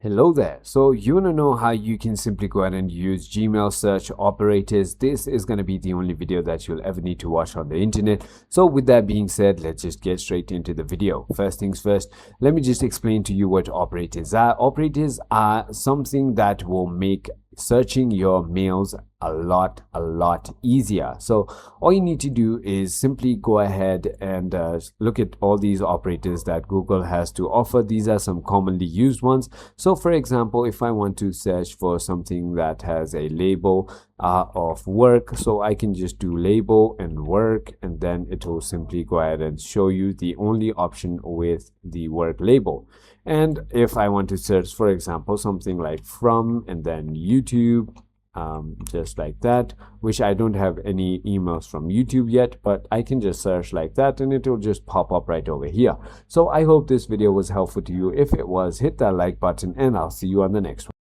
Hello there. So you want to know how you can simply go ahead and use Gmail search operators. This is going to be the only video that you'll ever need to watch on the internet. So with that being said, let's just get straight into the video. First things first, let me just explain to you what operators are. Operators are something that will make searching your mails a lot easier. So all you need to do is simply go ahead and look at all these operators that Google has to offer. These are some commonly used ones. So for example, if I want to search for something that has a label of work, so I can just do label and work, and then it will simply go ahead and show you the only option with the work label. And if I want to search, for example, something like from and then YouTube, just like that, which I don't have any emails from YouTube yet, but I can just search like that and it will just pop up right over here. So I hope this video was helpful to you. If it was, hit that like button and I'll see you on the next one.